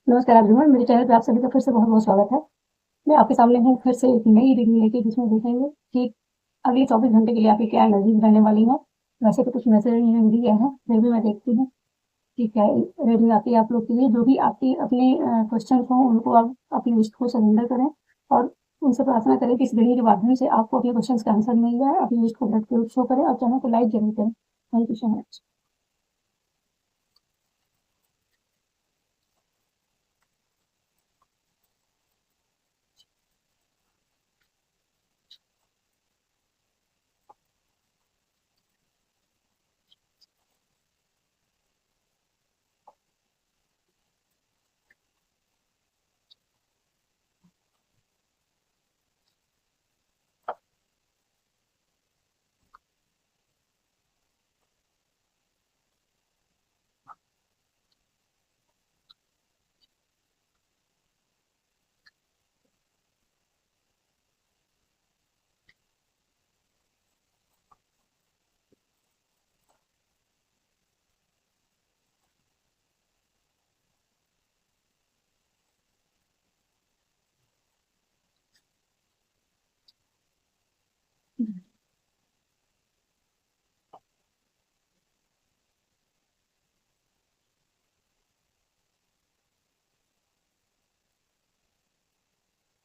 नमस्कार एवरीवन, मेरे चैनल पे आप सभी का फिर से बहुत-बहुत स्वागत है। मैं आपके सामने हूँ फिर से एक नई रीडिंग लेके जिसमें देखेंगे कि अगले 24 घंटे के लिए आपकी क्या एनर्जी रहने वाली है। वैसे तो कुछ मैसेज नहीं दिए हैं, फिर भी मैं देखती हूँ कि क्या रीडिंग आती है आप लोग के लिए। जो भी आपकी अपने क्वेश्चंस हों उनको आप अपनी लिस्ट को सरेंडर करें और उनसे प्रार्थना करें कि इस रीडिंग के माध्यम से आपको अपने क्वेश्चंस का आंसर मिल जाए। अपनी लिस्ट को ब्लड के शो करें और चैनल को लाइक ज़रूर करें। Thank you so much.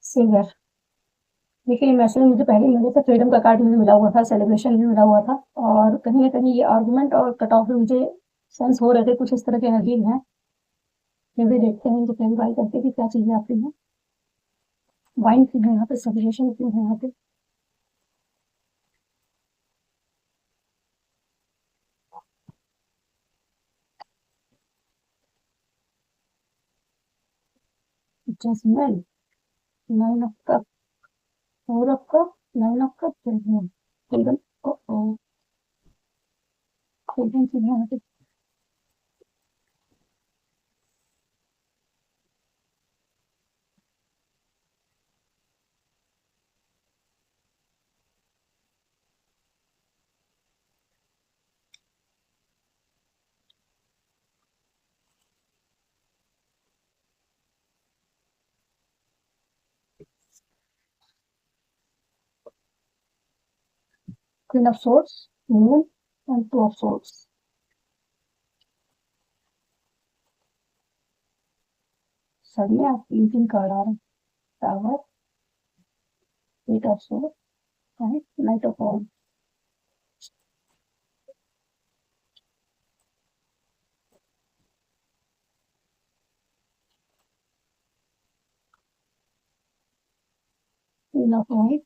Silver. देखिए, ये मैसेज मुझे पहले ही मिले थे, फ्रीडम का कार्ड मुझे मिला हुआ था, सेलिब्रेशन भी मिला हुआ था और कहीं न कहीं ये आर्गुमेंट और कट ऑफ भी मुझे सेंस हो रहे थे, कुछ इस तरह की एनर्जी है। फिर भी देखते हैं, इनको क्लैरिफाई करते हैं कि क्या चीज़ें आती हैं। वाइन क्यों है यहाँ पे, सेलिब्रेशन क्यों है यहाँ पे? Judgement, 9 of cup, 4 of cup, 9 of cup, judgement, freedom. ओह! फ्रीडम क्यों है यहाँ पे? Queen of swords, moon and 2 of swords. सब में आप 3-3 कार्ड आ रहे हैं। Tower, 8 of swords and knight of wands. Queen of wands,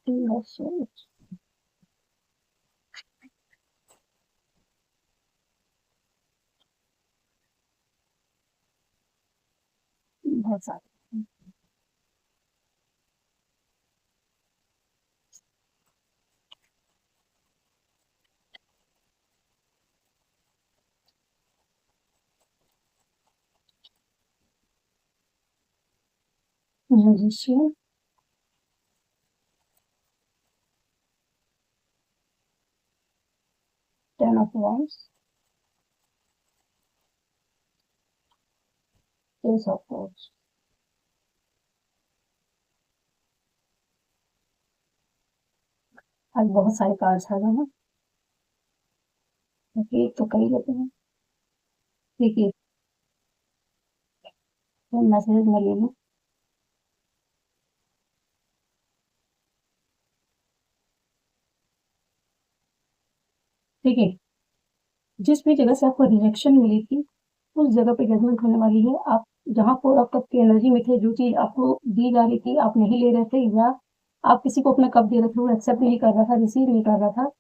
2 of swords. बहुत सारे। Musician, 10 of wands, ace of wands. आज बहुत सारे कार्ड्स आ गए हैं। देखिए, एक तो कर ही लेते हैं। देखिए, तो मैसेज मैं ले लूँ। देखिए, जिस भी जगह से आपको रिजेक्शन मिली थी, उस जगह पे जजमेंट होने वाली है। आप जहाँ 4 ऑफ कप की एनर्जी में थे, जो चीज़ आपको दी जा रही थी, आप नहीं ले रहे थे या आप किसी को अपना कप दे रहे थे, वो एक्सेप्ट नहीं कर रहा था, रिसीव नहीं कर रहा था,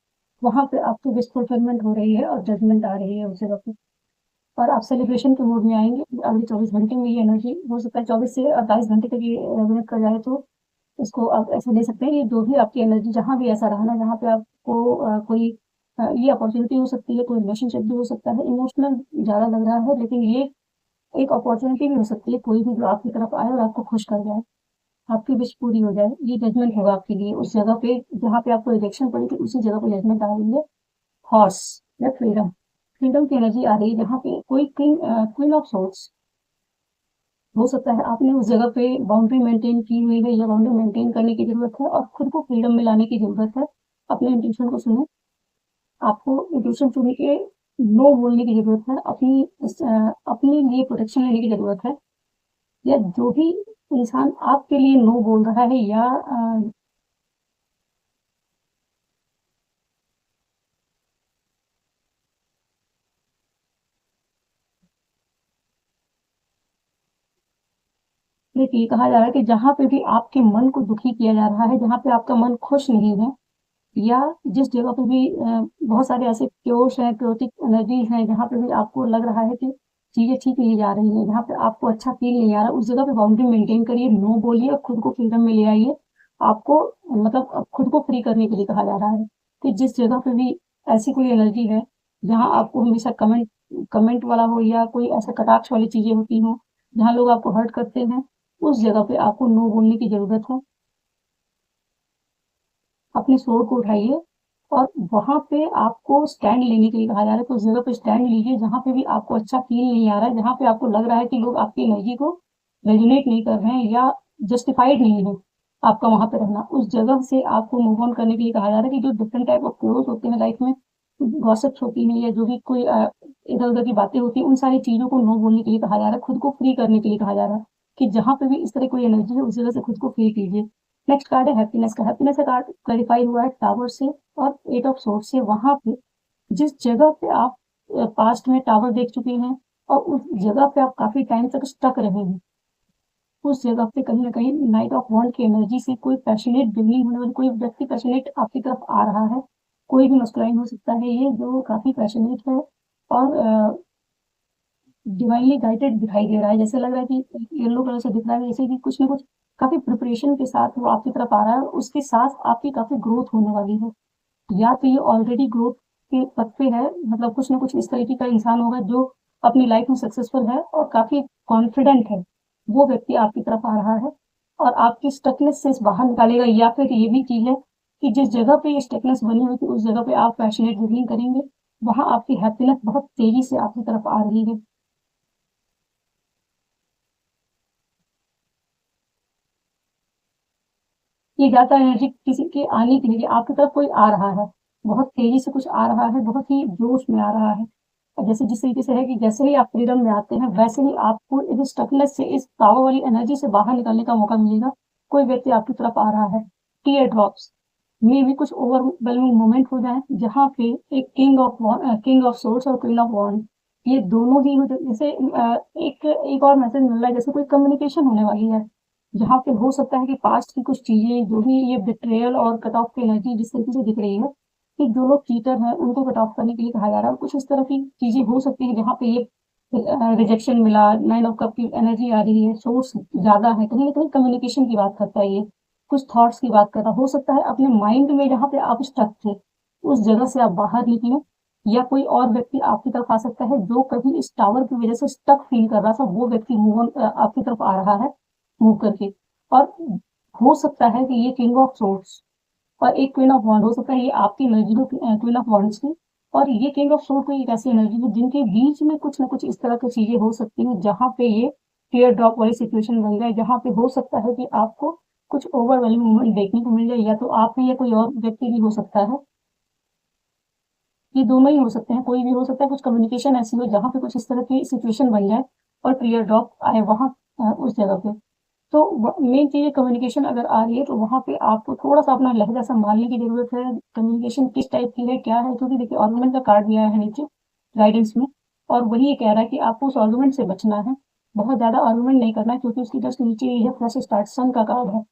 वहाँ पे आपकी विश फुलफिलमेंट हो रही है और जजमेंट आ रही है उस जगह पे। और आप सेलिब्रेशन के मूड में आएँगे। अगले 24 घंटे में ये एनर्जी हो सकता है 24 से 28 घंटे तक ये रेज़ोनेट कर जाए, तो इसको आप ऐसे ले सकते हैं। ये जो भी आपकी एनर्जी जहाँ भी ऐसा रहा ना, जहाँ पे आपको कोई ये अपॉर्च्युनिटी हो सकती है, कोई रिलेशनशिप भी हो सकता है, इमोशनल ज़्यादा लग रहा है, लेकिन ये एक अपॉर्च्युनिटी भी हो सकती है, कोई भी जो आपकी तरफ आए और आपको खुश कर जाए, आपकी विश पूरी हो जाए। ये जजमेंट होगा आपके लिए उस जगह पे जहाँ पे आपको रिजेक्शन पड़ी थी, उसी जगह पे जजमेंट आ रही है। हॉर्स या फ्रीडम। फ्रीडम की एनर्जी आ रही है, जहाँ पे कोई क्वीन ऑफ सोर्ट्स हो सकता है आपने उस जगह पे बाउंड्री मेंटेन की हुई है या बाउंड्री मेंटेन करने की ज़रूरत है और खुद को फ्रीडम में लाने की ज़रूरत है। अपने इंट्यूशन को सुनें, आपको इंट्यूशन सुन के नो बोलने की ज़रूरत है, अपने लिए प्रोटेक्शन लेने की ज़रूरत है। या जो भी इंसान आपके लिए नो बोल रहा है या देखिए कहा जा रहा है कि जहाँ पे भी आपके मन को दुखी किया जा रहा है, जहाँ पे आपका मन खुश नहीं है या जिस जगह पे भी बहुत सारे ऐसे क्योर्स हैं, क्योटिक एनर्जीज हैं, जहाँ पे भी आपको लग रहा है कि चीज़ें ठीक नहीं जा रही हैं, जहाँ पे आपको अच्छा फील नहीं आ रहा, उस जगह पे बाउंड्री मेंटेन करिए, नो बोलिए और खुद को फ्रीडम में ले आइए। आपको मतलब खुद को फ्री करने के लिए कहा जा रहा है कि जिस जगह पे भी ऐसी कोई एनर्जी है, जहाँ आपको हमेशा कमेंट कमेंट वाला हो या कोई ऐसा कटाक्ष वाली चीज़ें होती हों, जहाँ लोग आपको हर्ट करते हैं, उस जगह पे आपको नो बोलने की ज़रूरत है। अपने शोर को उठाइए और वहाँ पे आपको स्टैंड लेने के लिए कहा जा रहा है, तो उस जगह पे स्टैंड लीजिए जहाँ पे भी आपको अच्छा फील नहीं आ रहा है, जहाँ पे आपको लग रहा है कि लोग आपकी एनर्जी को रेजोनेट नहीं कर रहे हैं या जस्टिफाइड नहीं है आपका वहाँ पे रहना। उस जगह से आपको मूव ऑन करने के लिए कहा जा रहा है कि जो डिफरेंट टाइप ऑफ फ्लोज होते हैं लाइफ में, गॉसिप्स होती हैं या जो भी कोई इधर उधर की बातें होती हैं, उन सारी चीज़ों को नो बोलने के लिए कहा जा रहा है, खुद को फ्री करने के लिए कहा जा रहा है कि जहाँ पे भी इस तरह कोई एनर्जी है उस जगह से खुद को फ्री कीजिए। नेक्स्ट कार्ड है हैप्पीनेस का। हैप्पीनेस का कार्ड क्लैरिफाई हुआ है टावर से और एट ऑफ सोर्ड से। वहां पे जिस जगह पे आप पास्ट में टावर देख चुके हैं और उस जगह पे आप काफी टाइम तक स्टक रहे हैं, उस जगह पे कहीं ना कहीं नाइट ऑफ वॉन्ड की एनर्जी से कोई पैशनेट बिगनिंग होने वाली, कोई व्यक्ति पैशनेट आपकी तरफ आ रहा है। कोई भी मस्कुलाइन हो सकता है ये, जो काफी पैशनेट है और डिवाइनली गाइडेड दिखाई दे रहा है। जैसे लग रहा है कि येलो कलर से दिख रहा है, जैसे कि कुछ ना कुछ काफी प्रिपरेशन के साथ वो आपकी तरफ आ रहा है और उसके साथ आपकी काफी ग्रोथ होने वाली है। या तो ये ऑलरेडी ग्रोथ के पथ पे है, मतलब कुछ ना कुछ इस तरीके का इंसान होगा जो अपनी लाइफ में सक्सेसफुल है और काफी कॉन्फिडेंट है, वो व्यक्ति आपकी तरफ आ रहा है और आपकी स्टकनेस से बाहर निकालेगा। या फिर ये भी चीज है कि जिस जगह पे ये स्टकनेस बनी हुई थी उस जगह पे आप पैशनेट लिविंग करेंगे, वहां आपकी हैप्पीनेस बहुत तेजी से आपकी तरफ आ रही है। ये ज्यादा एनर्जी किसी के आने के लिए आपकी तरफ कोई आ रहा है, बहुत तेजी से कुछ आ रहा है, बहुत ही जोश में आ रहा है। और जैसे जिस तरीके से है कि जैसे ही आप फ्रीडम में आते हैं वैसे ही आपको इस स्टकनेस से, इस पावर वाली एनर्जी से बाहर निकलने का मौका मिलेगा। कोई व्यक्ति आपकी तरफ आ रहा है। टीयर ड्रॉप्स में भी कुछ ओवरवेलमिंग मोमेंट हो जाए जहाँ पे एक किंग ऑफ सोर्ड्स और क्वीन ऑफ वॉन्ड, ये दोनों ही जैसे एक और मैसेज मिल रहा है जैसे कोई कम्युनिकेशन होने वाली है, जहाँ पे हो सकता है कि पास्ट की कुछ चीजें जो भी ये बिट्रेयल और कट ऑफ की एनर्जी जिस तरीके से दिख रही है कि जो लोग चीटर हैं उनको कट ऑफ करने के लिए कहा जा रहा है। कुछ इस तरह की चीजें हो सकती है जहाँ पे ये रिजेक्शन मिला, नाइन ऑफ कप की एनर्जी आ रही है, सोर्स ज्यादा है, कहीं ना कहीं कम्युनिकेशन की बात करता है ये, कुछ थॉट्स की बात कर रहा हो सकता है अपने माइंड में जहाँ पे आप स्टक थे उस जगह से आप बाहर निकले। या कोई और व्यक्ति आपकी तरफ आ सकता है जो कभी इस टावर की वजह से स्टक फील कर रहा था, वो व्यक्ति आपकी तरफ आ रहा है मूव करके। और हो सकता है कि ये किंग ऑफ सोर्ड्स और एक क्वीन ऑफ वॉन्ड हो सकता है ये आपकी एनर्जी हो, क्वीन ऑफ वॉन्ड्स की। और ये किंग ऑफ सोर्ड कोई एक ऐसी एनर्जी है जिनके बीच में कुछ ना कुछ इस तरह की चीजें हो सकती हैं जहाँ पे ये टीयर ड्रॉप वाली सिचुएशन बन जाए, जहाँ पे हो सकता है कि आपको कुछ ओवरवेलमिंग मोमेंट देखने को मिल जाए, या तो आप ही या कोई और व्यक्ति भी हो सकता है। ये दोनों ही हो सकते हैं, कोई भी हो सकता है। कुछ कम्युनिकेशन ऐसी हो जहाँ पे कुछ इस तरह की सिचुएशन बन जाए और टीयर ड्रॉप आए वहां उस जगह पे। तो मेन चीज है कम्युनिकेशन अगर आ रही है तो वहां पे आपको थोड़ा सा अपना लहजा संभालने की जरूरत है। कम्युनिकेशन किस टाइप की है, क्या है, क्योंकि देखिए आर्गुमेंट का कार्ड दिया है नीचे गाइडेंस में, और वही ये कह रहा है कि आपको उस आर्गुमेंट से बचना है, बहुत ज्यादा आर्गुमेंट नहीं करना है, क्योंकि उसकी जस्ट नीचे ही है फ्रेश स्टार्ट, सन का कार्ड है,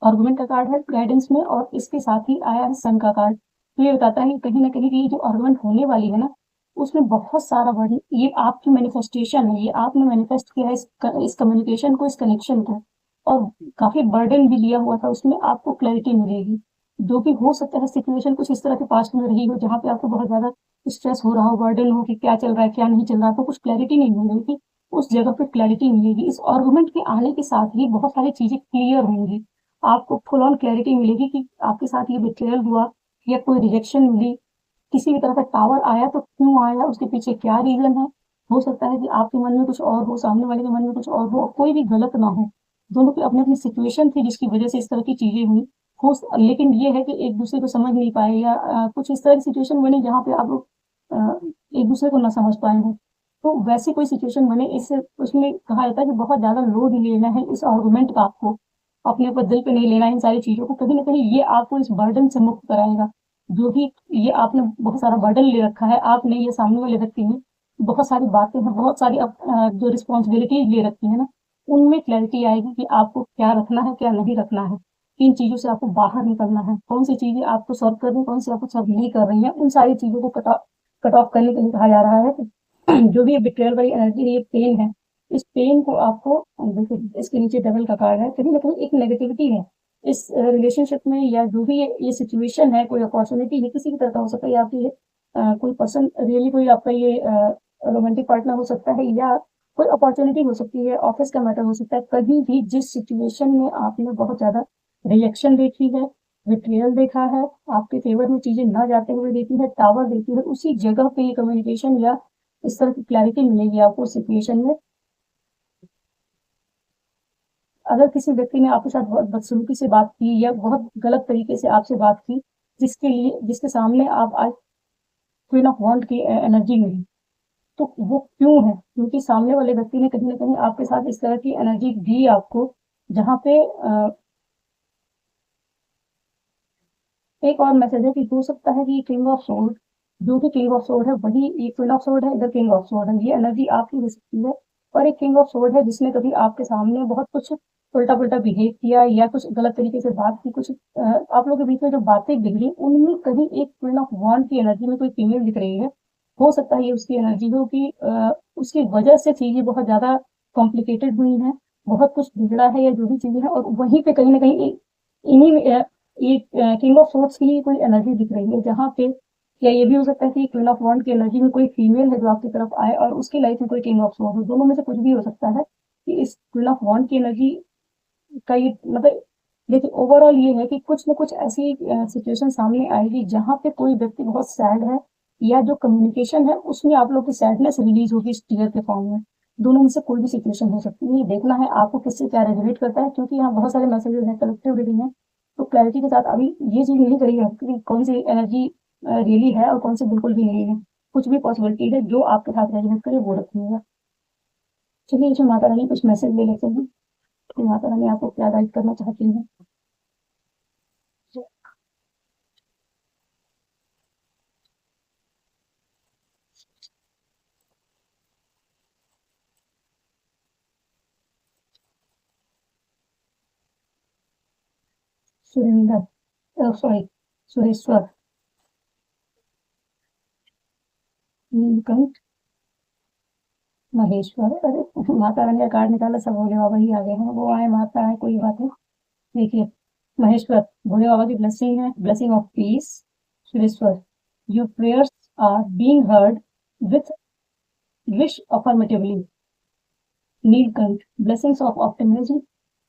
आर्गुमेंट का कार्ड है गाइडेंस में, और इसके साथ ही आया है सन का कार्ड। तो ये बताता है कि कहीं ना कहीं ये जो आर्गुमेंट होने वाली है ना, उसमें बहुत सारा वर्ड, ये आपकी मैनिफेस्टेशन है, ये आपने मैनिफेस्ट किया है इस कम्युनिकेशन को, इस कनेक्शन को, और काफी बर्डन भी लिया हुआ था उसमें। आपको क्लैरिटी मिलेगी, जो कि हो सकता है सिचुएशन कुछ इस तरह के पास्ट में रही हो जहाँ पे आपको बहुत ज्यादा स्ट्रेस हो रहा हो, बर्डन हो कि क्या चल रहा है क्या नहीं चल रहा, तो कुछ क्लैरिटी नहीं मिल रही थी, उस जगह पे क्लैरिटी मिलेगी। इस आर्गुमेंट के आने के साथ ही बहुत सारी चीजें क्लियर होंगी, आपको फुल ऑन क्लैरिटी मिलेगी कि आपके साथ ये बिट्रेयल हुआ या कोई रिजेक्शन मिली किसी भी तरह का टावर आया तो क्यों आया, उसके पीछे क्या रीजन है। हो सकता है कि आपके मन में कुछ और हो, सामने वाले के मन में कुछ और हो, कोई भी गलत ना हो। दोनों की अपनी अपनी सिचुएशन थी जिसकी वजह से इस तरह की चीजें हुई। लेकिन ये है कि एक दूसरे को समझ नहीं पाए, या कुछ इस तरह की सिचुएशन बनी जहाँ पे आप लोग एक दूसरे को ना समझ पाए हो। तो वैसी कोई सिचुएशन बने, इससे उसमें कहा जाता है कि बहुत ज्यादा लोड नहीं लेना है इस आर्गुमेंट का, आपको अपने ऊपर दिल पे नहीं लेना है इन सारी चीजों को। कहीं ना कहीं ये आपको इस बर्डन से मुक्त कराएगा। जो भी ये आपने बहुत सारा बर्डन ले रखा है, आपने ये सामने वाले व्यक्ति ने बहुत सारी बातें हैं, बहुत सारी जो रिस्पॉन्सिबिलिटीज ले रखी है ना, उनमें क्लैरिटी आएगी कि आपको क्या रखना है, क्या नहीं रखना है। किन चीजों से आपको बाहर निकलना है, कौन सी चीजें आपको सर्व कर रही है, कौन सी आपको सर्व नहीं कर रही है। उन सारी चीजों को कट ऑफ करने के लिए कहा जा रहा है कि जो भी ये बिट्रेयल वाली एनर्जी है, ये पेन है, इस पेन को आपको, देखिए इसके नीचे डबल का कार्ड है, कहीं ना कहीं एक नेगेटिविटी है इस रिलेशनशिप में, या जो भी ये सिचुएशन है, कोई अपॉर्चुनिटी है, किसी भी तरह का हो सकता है, या आपकी कोई पर्सन रियली, कोई आपका ये रोमांटिक पार्टनर हो सकता है, या कोई अपॉर्चुनिटी हो सकती है, ऑफिस का मैटर हो सकता है। कहीं भी जिस सिचुएशन में आपने बहुत ज्यादा रिएक्शन देखी है, विट्रियल देखा है, आपके फेवर में चीजें ना जाते हुए देखी है, टावर देखी है, उसी जगह पे ये कम्युनिकेशन या इस तरह की क्लैरिटी मिलेगी आपको सिचुएशन में। अगर किसी व्यक्ति ने आपके साथ बहुत बदसलूकी से बात की, या बहुत गलत तरीके से आपसे बात की, जिसके सामने आप आज क्वीन ऑफ वॉन्ड की एनर्जी मिली, तो वो क्यों है? क्योंकि सामने वाले व्यक्ति ने कहीं ना कहीं आपके साथ इस तरह की एनर्जी दी आपको, जहाँ पे एक और मैसेज है कि हो सकता है कि किंग ऑफ सोर्ड, जो कि किंग ऑफ सोर्ड है वही ये क्वीन ऑफ सोर्ड है, इधर किंग ऑफ सोर्ड है, ये एनर्जी आपकी हो सकती है। और एक किंग ऑफ सोर्ड है जिसने कभी आपके सामने बहुत कुछ उल्टा पुल्टा बिहेव किया, या कुछ गलत तरीके से बात की, कुछ आप लोगों के बीच में जो बातें बिगड़ी, उनमें कहीं एक क्वीन ऑफ वॉन्ड की एनर्जी में कोई फीमेल दिख रही है। हो सकता है ये उसकी एनर्जी हो कि उसकी वजह से चीजें बहुत ज्यादा कॉम्प्लिकेटेड हुई हैं, बहुत कुछ बिगड़ा है, या जो भी चीजें हैं, और वहीं पे कहीं ना कहीं इन्हीं ये किंग ऑफ सोर्ड्स की कोई एनर्जी दिख रही है, जहाँ पे, या ये भी हो सकता है कि क्वीन ऑफ वॉन्ड की एनर्जी में कोई फीमेल है जो आपकी तरफ आए, और उसकी लाइफ में कोई किंग ऑफ सोर्ड हो। दोनों में से कुछ भी हो सकता है कि इस क्वीन ऑफ वॉन्ड की एनर्जी का ये मतलब, देखिए ओवरऑल ये है कि कुछ ना कुछ ऐसी सिचुएशन सामने आएगी जहाँ पे कोई व्यक्ति बहुत सैड है, या जो कम्युनिकेशन है उसमें आप लोग की सैडनेस रिलीज होगी इस टीयर के फॉर्म में। दोनों में से कोई भी सिचुएशन हो सकती है, ये देखना है आपको किससे क्या रेजोनेट करता है, क्योंकि यहाँ बहुत सारे मैसेजेस हैं, कलेक्टिव रीडिंग है। तो क्लैरिटी के साथ अभी ये चीज नहीं करी है कि कौन सी एनर्जी रियली है और कौन सी बिल्कुल भी नहीं है। कुछ भी पॉसिबिलिटी है, जो आपके साथ रेजोनेट करे वो रखिएगा। चलिए इसमें माता रानी कुछ मैसेज ले लेते हैं कि माता रानी आपको क्या गाइड करना चाहती है। सुरेंद्र, सॉरी, सुरेश्वर, नीलकंठ, महेश्वर। अरे माता रानी का कार्ड निकाला, सब भोले बाबा ही आ गए हैं, वो आए माता आए, कोई बात नहीं। देखिए, महेश्वर भोले बाबा की ब्लेसिंग है, blessing of peace. Sureshwar, your prayers are being heard with wish affirmatively. Neelkanth, blessings of optimism,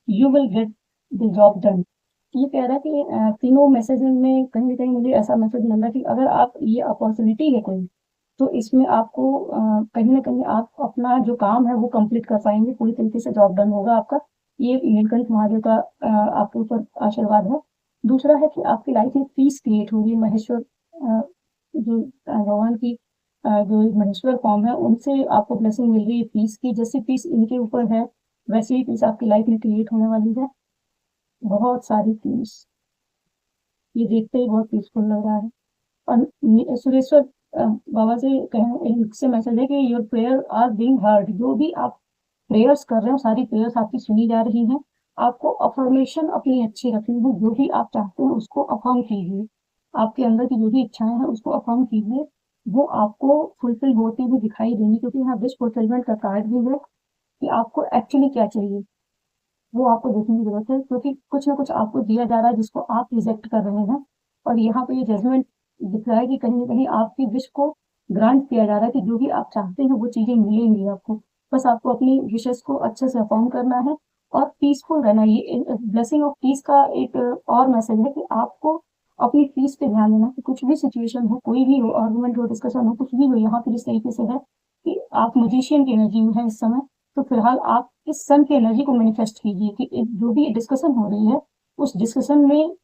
you will get the job done. ये कह रहा है कि तीनों मैसेज में कहीं ना कहीं मुझे ऐसा मैसेज मिल रहा है कि अगर आप, ये अपॉर्चुनिटी है कोई, तो इसमें आपको कहीं ना कहीं आप अपना जो काम है वो कंप्लीट कर पाएंगे, पूरी तरीके से जॉब डन होगा आपका। ये नीलकंठ महादेव का आपके ऊपर आशीर्वाद है। दूसरा है कि आपकी लाइफ में पीस क्रिएट होगी। महेश्वर जो भगवान की जो महेश्वर फॉर्म है, उनसे आपको ब्लेसिंग मिल रही है पीस की। जैसे पीस इनके ऊपर है, वैसे ही पीस आपकी लाइफ में क्रिएट होने वाली है, बहुत सारी पीस। ये देखते ही बहुत पीसफुल लग रहा है। और सुरेश्वर बाबा से कहें, से मैसेज है कि your prayer are being heard. जो भी आप प्रेयर्स कर रहे हो, सारी प्रेयर्स आपकी सुनी जा रही हैं। आपको अफर्मेशन अपनी अच्छी रखनी है, जो भी आप चाहते हो उसको अफर्म कीजिए। आपके अंदर की जो भी इच्छाएं हैं उसको अफर्म कीजिए, वो आपको फुलफिल होती हुई दिखाई देंगी। क्योंकि यहाँ विश फुलफिलमेंट का कार्ड भी है कि आपको एक्चुअली क्या चाहिए, वो आपको देखने की जरूरत है। क्योंकि कुछ ना कुछ आपको दिया जा रहा है जिसको आप रिजेक्ट कर रहे हैं, और यहाँ पे ये जजमेंट दिख रहा है कि कहीं ना कहीं आपकी विश को ग्रांट किया जा रहा है कि जो भी आप चाहते हैं वो चीजें मिलेंगी आपको। बस आपको अपनी विशेष को अच्छे से अफर्म करना है और पीसफुल रहना है। ये ब्लेसिंग ऑफ पीस का एक और मैसेज है कि आपको अपनी पीस पे ध्यान देना कि कुछ भी सिचुएशन हो, कोई भी हो, आर्गुमेंट हो, डिस्कशन हो, कुछ भी हो, यहाँ पे जिस तरीके से है कि आप मैजिशियन की एनर्जी में है इस समय, तो फिलहाल आप इस सन की एनर्जी को मैनिफेस्ट कीजिए कि जो भी डिस्कशन हो रही है उस डिस्कशन में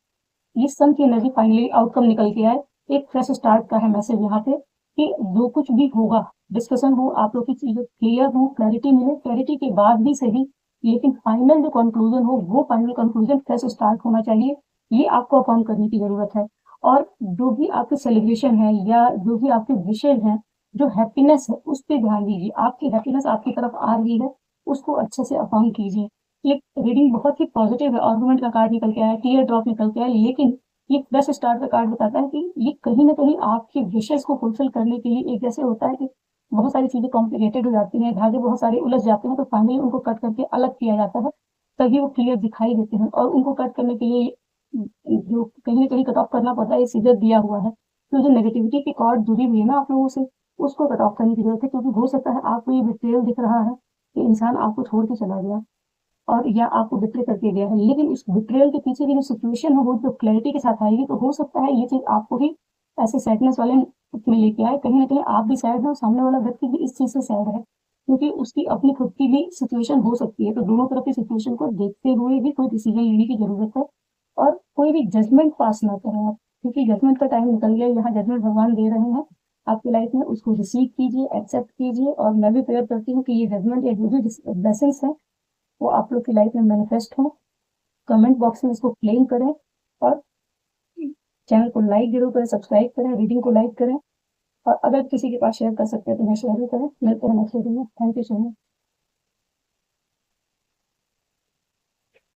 ये सन की एनर्जी फाइनली आउटकम निकल के आए। एक फ्रेश स्टार्ट का है मैसेज यहाँ पे कि जो कुछ भी होगा, डिस्कशन हो, आप लोग की चीजें क्लियर हो, क्लैरिटी मिले, क्लैरिटी के बाद भी सही, लेकिन फाइनल जो कंक्लूजन हो वो फाइनल कंक्लूजन फ्रेश स्टार्ट होना चाहिए। ये आपको अफर्म करने की जरूरत है। और जो भी आपके सेलिब्रेशन है या जो भी आपके विशेष हैं, जो हैप्पीनेस है उस पर ध्यान दीजिए। आपकी हैप्पीनेस आपकी तरफ आ रही है, उसको अच्छे से अफर्म कीजिए। ये रीडिंग बहुत ही पॉजिटिव है, आर्गुमेंट का कार्ड निकल के आया, टीयर ड्रॉप निकल के आया, लेकिन ये फ्रेश स्टार्ट का कार्ड बताता है कि ये कहीं ना कहीं आपके विशेष को फुलफिल करने के लिए, एक जैसे होता है कि बहुत सारी चीजें कॉम्प्लिकेटेड हो जाती हैं, धागे बहुत सारे उलझ जाते हैं, तो फाइनली उनको कट करके अलग किया जाता है, तभी वो क्लियर दिखाई देते हैं। और उनको कट करने के लिए जो कहीं ना कहीं कट ऑफ करना पड़ता है, ये सीजर दिया हुआ है। तो जो नेगेटिविटी की कॉर्ड जुड़ी हुई है ना आप लोगों से, उसको कट ऑफ करने की जरूरत है, क्योंकि हो सकता है आपको ये बिट्रेयल दिख रहा है कि इंसान आपको छोड़ के चला गया और या आपको बिट्रे करके गया है, लेकिन उस बिट्रेयल के पीछे की जो सिचुएशन है वो जो क्लैरिटी के साथ आएगी, तो हो सकता है ये चीज आपको ही ऐसे सैडनेस वाले में लेके आए। कहीं ना कहीं आप भी सैड हो, सामने वाला व्यक्ति भी इस चीज से सैड है, क्योंकि उसकी अपनी खुद की भी सिचुएशन हो सकती है। तो दोनों तरफ की सिचुएशन को देखते हुए ही कोई डिसीजन लेने की जरूरत है। और कोई भी जजमेंट पास ना करें आप, क्योंकि जजमेंट का टाइम निकल गया। यहाँ जजमेंट भगवान दे रहे हैं आपकी लाइफ में, उसको रिसीव कीजिए, एक्सेप्ट कीजिए। और मैं भी प्रेयर करती हूँ कि ये जजमेंट या जो भी ब्लेसिंग्स है वो आप लोग की लाइफ में मैनिफेस्ट हो। कमेंट बॉक्स में इसको क्लेम करें, और चैनल को लाइक जरूर करें, सब्सक्राइब करें, रीडिंग को लाइक करें, और अगर किसी के पास शेयर कर सकते हैं तो मैं शेयर भी करें। मिलते हैं नेक्स्ट वीडियो में। Thank you so much.